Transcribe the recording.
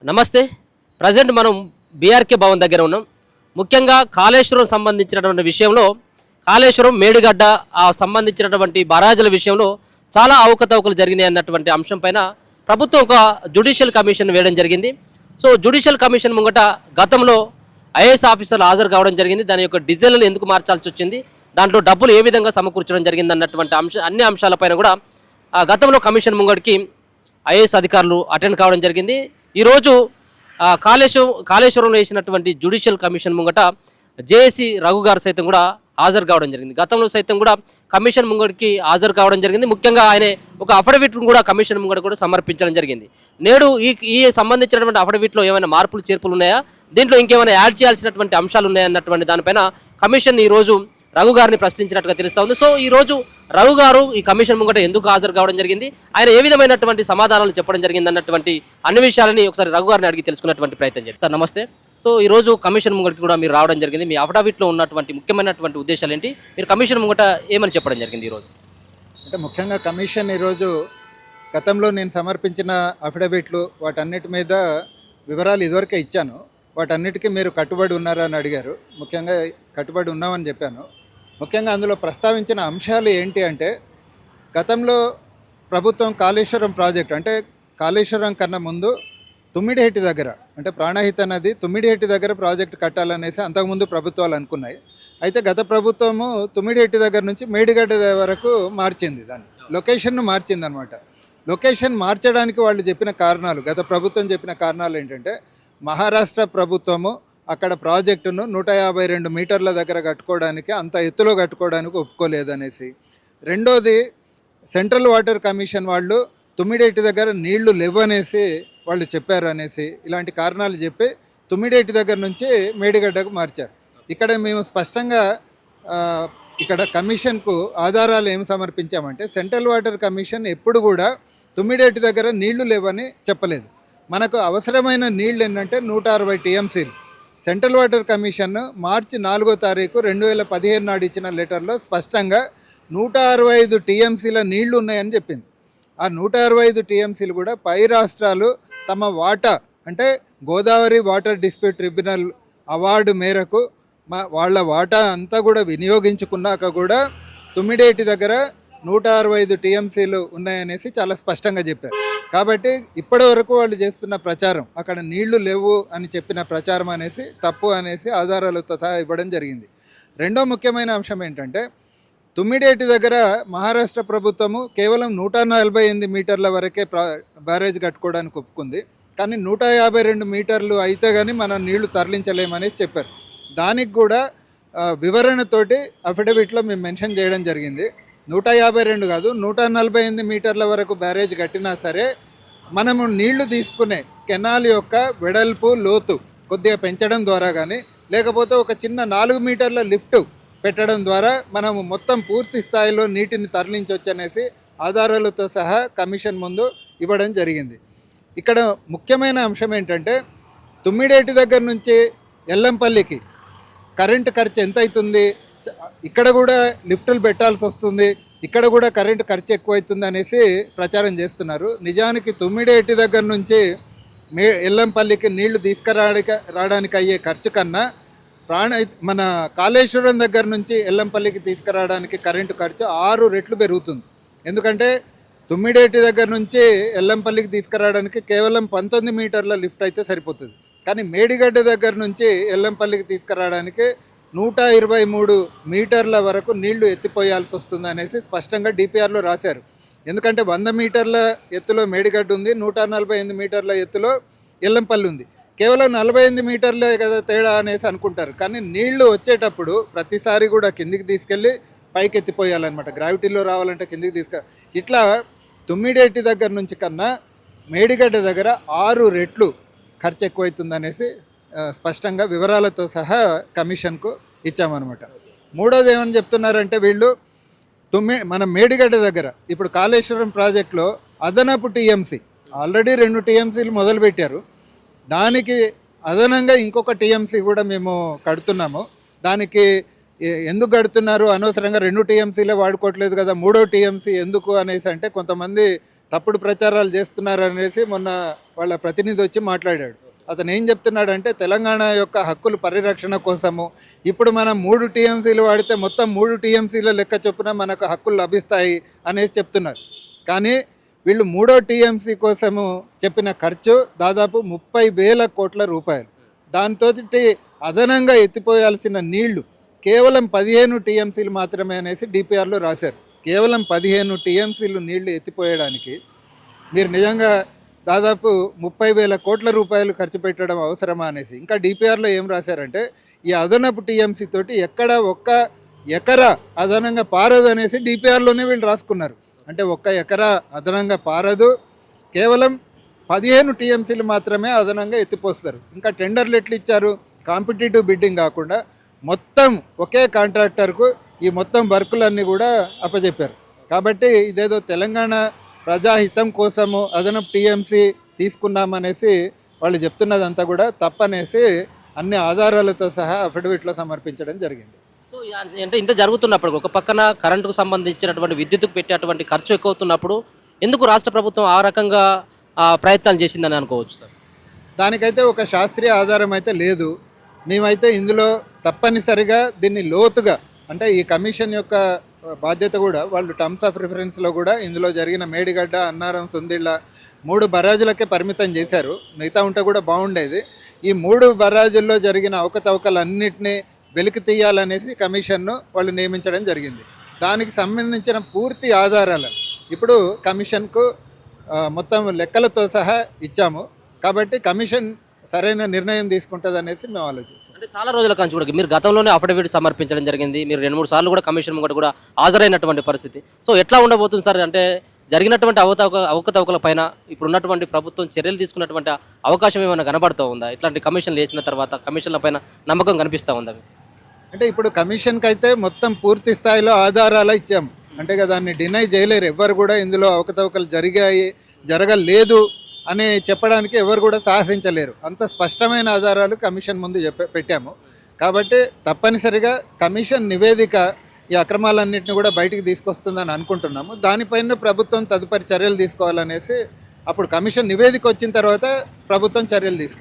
నమస్తే. ప్రజెంట్ మనం బీఆర్కే భవన్ దగ్గర ఉన్నాం. ముఖ్యంగా కాళేశ్వరం సంబంధించినటువంటి విషయంలో కాళేశ్వరం మేడిగడ్డ సంబంధించినటువంటి బరాజుల విషయంలో చాలా అవకతవకలు జరిగినాయి అన్నటువంటి అంశం పైన ప్రభుత్వం ఒక జ్యుడిషియల్ కమిషన్ వేయడం జరిగింది. సో జ్యుడిషియల్ కమిషన్ ముంగట గతంలో ఐఏఎస్ ఆఫీసర్లు హాజరు కావడం జరిగింది. దాని యొక్క డిజైన్లు ఎందుకు మార్చాల్సి వచ్చింది, దాంట్లో డబ్బులు ఏ విధంగా సమకూర్చడం జరిగింది అన్నటువంటి అన్ని అంశాలపైన కూడా గతంలో కమిషన్ ముంగడికి ఐఏఎస్ అధికారులు అటెండ్ కావడం జరిగింది. ఈరోజు కాళేశ్వరంలో వేసినటువంటి జ్యుడిషియల్ కమిషన్ ముంగట జేఏసీ రఘు గారు సైతం కూడా హాజరు కావడం జరిగింది. గతంలో సైతం కూడా కమిషన్ ముంగడికి హాజరు కావడం జరిగింది. ముఖ్యంగా ఆయన ఒక అఫిడవిట్ను కూడా కమిషన్ ముంగడ కూడా సమర్పించడం జరిగింది. నేడు ఈ సంబంధించినటువంటి అఫిడవిట్లో ఏమైనా మార్పులు చేర్పులు ఉన్నాయా, దీంట్లో ఇంకేమైనా యాడ్ చేయాల్సినటువంటి అంశాలు ఉన్నాయా అన్నటువంటి దానిపైన కమిషన్ ఈరోజు రఘు గారిని ప్రశ్నించినట్టుగా తెలుస్తూ ఉంది. సో ఈ రోజు రఘు గారు ఈ కమిషన్ ముంగట ఎందుకు హాజరు కావడం జరిగింది, ఆయన ఏ విధమైనటువంటి సమాధానాలు చెప్పడం జరిగింది అన్నటువంటి అన్ని విషయాలని ఒకసారి రఘు గారిని అడిగి తెలుసుకున్నటువంటి ప్రయత్నం చేయండి. సార్ నమస్తే. సో ఈ రోజు కమిషన్ ముంగటికి కూడా మీరు రావడం జరిగింది. మీ అఫిడవిట్లో ఉన్నటువంటి ముఖ్యమైనటువంటి ఉద్దేశాలు ఏంటి, మీరు కమిషన్ ముంగట ఏమని చెప్పడం జరిగింది ఈరోజు? అంటే ముఖ్యంగా కమిషన్ ఈరోజు గతంలో నేను సమర్పించిన అఫిడవిట్లు వాటన్నిటి మీద వివరాలు ఇదివరకే ఇచ్చాను. వాటన్నిటికీ మీరు కట్టుబడి ఉన్నారా అని అడిగారు. ముఖ్యంగా కట్టుబడి ఉన్నామని చెప్పాను. ముఖ్యంగా అందులో ప్రస్తావించిన అంశాలు ఏంటి అంటే, గతంలో ప్రభుత్వం కాళేశ్వరం ప్రాజెక్ట్ అంటే కాళేశ్వరం కన్నా ముందు తుమ్మిడిహెట్టి దగ్గర అంటే ప్రాణహిత నది తుమ్మిడిహెట్టి దగ్గర ప్రాజెక్టు కట్టాలనేసి అంతకుముందు ప్రభుత్వాలు అనుకున్నాయి. అయితే గత ప్రభుత్వము తుమ్మిడిహెట్టి దగ్గర నుంచి మేడిగడ్డ వరకు మార్చింది, దాన్ని లొకేషన్ను మార్చింది అనమాట. లొకేషన్ మార్చడానికి వాళ్ళు చెప్పిన కారణాలు, గత ప్రభుత్వం చెప్పిన కారణాలు ఏంటంటే, మహారాష్ట్ర ప్రభుత్వము అక్కడ ప్రాజెక్టును 152 మీటర్ల దగ్గర కట్టుకోవడానికి, అంత ఎత్తులో కట్టుకోవడానికి ఒప్పుకోలేదనేసి. రెండోది, సెంట్రల్ వాటర్ కమిషన్ వాళ్ళు తుమ్మిడేటి దగ్గర నీళ్లు లేవనేసి వాళ్ళు చెప్పారు అనేసి, ఇలాంటి కారణాలు చెప్పి తుమ్మిడేటి దగ్గర నుంచి మేడిగడ్డకు మార్చారు. ఇక్కడ మేము స్పష్టంగా ఇక్కడ కమిషన్కు ఆధారాలు ఏమి సమర్పించామంటే, సెంట్రల్ వాటర్ కమిషన్ ఎప్పుడు కూడా తుమ్మిడేటి దగ్గర నీళ్లు లేవని చెప్పలేదు. మనకు అవసరమైన నీళ్ళు ఏంటంటే 160 టీఎంసీలు. సెంట్రల్ వాటర్ కమిషన్ మార్చి 4వ తారీఖు 2015 నాడు ఇచ్చిన లెటర్లో స్పష్టంగా 165 టీఎంసీల నీళ్లు ఉన్నాయని చెప్పింది. ఆ 165 టీఎంసీలు కూడా పై రాష్ట్రాలు తమ వాటా అంటే Godavari water dispute tribunal award మేరకు వాళ్ళ వాటా అంతా కూడా వినియోగించుకున్నాక కూడా తుమ్మిడేటి దగ్గర 165 టీఎంసీలు ఉన్నాయనేసి చాలా స్పష్టంగా చెప్పారు. కాబట్టి ఇప్పటి వరకు వాళ్ళు చేస్తున్న ప్రచారం, అక్కడ నీళ్లు లేవు అని చెప్పిన ప్రచారం అనేసి తప్పు అనేసి ఆధారాలతో సహా ఇవ్వడం జరిగింది. రెండో ముఖ్యమైన అంశం ఏంటంటే, తుమ్మిడేటి దగ్గర మహారాష్ట్ర ప్రభుత్వము కేవలం 148 మీటర్ల వరకే బ్యారేజ్ కట్టుకోవడానికి ఒప్పుకుంది. కానీ 152 మీటర్లు అయితే కానీ మనం నీళ్లు తరలించలేమనేసి చెప్పారు. దానికి కూడా వివరణతోటి అఫిడవిట్లో మేము మెన్షన్ చేయడం జరిగింది. 152 కాదు, 148 మీటర్ల వరకు బ్యారేజ్ కట్టినా సరే మనము నీళ్లు తీసుకునే కెనాల్ యొక్క వెడల్పు లోతు కొద్దిగా పెంచడం ద్వారా కానీ, లేకపోతే ఒక చిన్న 4 మీటర్ల లిఫ్ట్ పెట్టడం ద్వారా మనము మొత్తం పూర్తి స్థాయిలో నీటిని తరలించవచ్చు అనేసి ఆధారాలతో సహా కమిషన్ ముందు ఇవ్వడం జరిగింది. ఇక్కడ ముఖ్యమైన అంశం ఏంటంటే, తుమ్మిడేటి దగ్గర నుంచి ఎల్లంపల్లికి కరెంటు ఖర్చు ఎంత అవుతుంది, ఇక్కడ కూడా లిఫ్టులు పెట్టాల్సి వస్తుంది, ఇక్కడ కూడా కరెంటు ఖర్చు ఎక్కువవుతుంది అనేసి ప్రచారం చేస్తున్నారు. నిజానికి తుమ్మిడేటి దగ్గర నుంచి ఎల్లంపల్లికి నీళ్లు రావడానికి అయ్యే ఖర్చు కన్నా మన కాళేశ్వరం దగ్గర నుంచి ఎల్లంపల్లికి తీసుకురావడానికి కరెంటు ఖర్చు 6 రెట్లు పెరుగుతుంది. ఎందుకంటే తుమ్మిడేటి దగ్గర నుంచి ఎల్లంపల్లికి తీసుకురావడానికి కేవలం 19 మీటర్ల లిఫ్ట్ అయితే సరిపోతుంది. కానీ మేడిగడ్డ దగ్గర నుంచి ఎల్లంపల్లికి తీసుకురావడానికి 123 మీటర్ల వరకు నీళ్లు ఎత్తిపోయాల్సి వస్తుంది అనేసి స్పష్టంగా డిపిఆర్లో రాశారు. ఎందుకంటే 100 మీటర్ల ఎత్తులో మేడిగడ్డ ఉంది, 148 మీటర్ల ఎత్తులో ఎల్లంపల్లి ఉంది. కేవలం 48 మీటర్లే కదా తేడా అనేసి అనుకుంటారు. కానీ నీళ్లు వచ్చేటప్పుడు ప్రతిసారి కూడా కిందికి తీసుకెళ్ళి పైకి ఎత్తిపోయాలన్నమాట. గ్రావిటీలో రావాలంటే కిందికి ఇట్లా తుమ్మిడేటి దగ్గర నుంచి కన్నా మేడిగడ్డ దగ్గర 6 రెట్లు ఖర్చు ఎక్కువైతుందనేసి స్పష్టంగా వివరాలతో సహా కమిషన్కు ఇచ్చామన్నమాట. మూడోది ఏమని చెప్తున్నారంటే, వీళ్ళు మన మేడిగడ్డ దగ్గర ఇప్పుడు కాళేశ్వరం ప్రాజెక్టులో అదనపు టీఎంసీ ఆల్రెడీ 2 టీఎంసీలు మొదలుపెట్టారు. దానికి అదనంగా ఇంకొక టీఎంసీ కూడా మేము కడుతున్నాము. దానికి ఎందుకు కడుతున్నారు, అనవసరంగా 2 టీఎంసీలే వాడుకోవట్లేదు కదా, 3వ టీఎంసీ ఎందుకు అనేసి అంటే కొంతమంది తప్పుడు ప్రచారాలు చేస్తున్నారు అనేసి మొన్న వాళ్ళ ప్రతినిధి వచ్చి మాట్లాడాడు. అతను ఏం చెప్తున్నాడంటే తెలంగాణ యొక్క హక్కుల పరిరక్షణ కోసము ఇప్పుడు మనం 3 టీఎంసీలు వాడితే మొత్తం 3 టీఎంసీల లెక్క చొప్పున మనకు హక్కులు లభిస్తాయి అనేసి చెప్తున్నారు. కానీ వీళ్ళు 3వ టీఎంసీ కోసము చెప్పిన ఖర్చు దాదాపు 30,000 కోట్ల రూపాయలు. దాంతో అదనంగా ఎత్తిపోయాల్సిన నీళ్లు కేవలం 15 టీఎంసీలు మాత్రమే అనేసి డిపిఆర్లో రాశారు. కేవలం 15 టీఎంసీలు నీళ్లు ఎత్తిపోయడానికి మీరు నిజంగా దాదాపు 30,000 కోట్ల రూపాయలు ఖర్చు పెట్టడం అవసరమా అనేసి. ఇంకా డిపిఆర్లో ఏం రాశారంటే ఈ అదనపు టీఎంసీ తోటి ఎక్కడ ఒక్క ఎకరా అదనంగా పారదు అనేసి డిపిఆర్లోనే వీళ్ళు రాసుకున్నారు. అంటే ఒక్క ఎకరా అదనంగా పారదు, కేవలం 15 టీఎంసీలు మాత్రమే అదనంగా ఎత్తిపోస్తారు. ఇంకా టెండర్లు ఎట్లు ఇచ్చారు? కాంపిటేటివ్ బిడ్డింగ్ కాకుండా మొత్తం ఒకే కాంట్రాక్టర్కు ఈ మొత్తం వర్కులన్నీ కూడా అప్పచెప్పారు. కాబట్టి ఇదేదో తెలంగాణ ప్రజాహితం కోసము అదనపు టీఎంసీ తీసుకున్నామనేసి వాళ్ళు చెప్తున్నదంతా కూడా తప్పనేసి అన్ని ఆధారాలతో సహా అఫిడవిట్లో సమర్పించడం జరిగింది. సో అంటే ఇంత జరుగుతున్నప్పుడు ఒక పక్కన కరెంటుకు సంబంధించినటువంటి విద్యుత్తుకు పెట్టేటువంటి ఖర్చు ఎక్కువ అవుతున్నప్పుడు ఎందుకు రాష్ట్ర ప్రభుత్వం ఆ రకంగా ప్రయత్నాలు చేసిందని అనుకోవచ్చు సార్? దానికైతే ఒక శాస్త్రీయ ఆధారం అయితే లేదు. మేమైతే ఇందులో తప్పనిసరిగా దీన్ని లోతుగా అంటే ఈ కమిషన్ యొక్క బాధ్యత కూడా వాళ్ళు టర్మ్స్ ఆఫ్ రిఫరెన్స్లో కూడా ఇందులో జరిగిన మేడిగడ్డ, అన్నారం, సుందిళ్ళ 3 బరాజులకే పరిమితం చేశారు. మిగతా ఉంటే కూడా బాగుండేది. ఈ 3 బరాజుల్లో జరిగిన అవకతవకలన్నింటినీ వెలికి తీయాలనేసి కమిషన్ను వాళ్ళు నియమించడం జరిగింది. దానికి సంబంధించిన పూర్తి ఆధారాలను ఇప్పుడు కమిషన్కు మొత్తం లెక్కలతో సహా ఇచ్చాము. కాబట్టి కమిషన్ సరైన నిర్ణయం తీసుకుంటుంది అనేసి మేము ఆలోచిస్తాం. అంటే చాలా రోజుల కంచి కూడా మీరు గతంలోనే అఫిడవిట్ సమర్పించడం జరిగింది. మీరు 2-3 సార్లు కూడా కమిషన్ ముంగట కూడా హాజరైనటువంటి పరిస్థితి. సో ఎట్లా ఉండబోతుంది సార్? అంటే జరిగినటువంటి అవకతవకల పైన ఇప్పుడు ఉన్నటువంటి ప్రభుత్వం చర్యలు తీసుకున్నటువంటి అవకాశం ఏమైనా కనబడుతూ ఉందా? ఇట్లాంటి కమిషన్లు వేసిన తర్వాత కమిషన్ల పైన నమ్మకం కనిపిస్తూ ఉందా? అంటే ఇప్పుడు కమిషన్కి అయితే మొత్తం పూర్తి స్థాయిలో ఆధారాలు ఇచ్చాము. అంటే దాన్ని డినై చేయలేరు ఎవ్వరు కూడా. ఇందులో అవకతవకలు జరిగాయి, జరగలేదు అని చెప్పడానికి ఎవరు కూడా సాహసించలేరు. అంత స్పష్టమైన ఆధారాలు కమిషన్ ముందు పెట్టాము. కాబట్టి తప్పనిసరిగా కమిషన్ నివేదిక ఈ అక్రమాలన్నింటినీ కూడా బయటికి తీసుకొస్తుందని అనుకుంటున్నాము. దానిపైన ప్రభుత్వం తదుపరి చర్యలు తీసుకోవాలనేసి అప్పుడు కమిషన్ నివేదిక వచ్చిన తర్వాత ప్రభుత్వం చర్యలు తీసుకుంటుంది.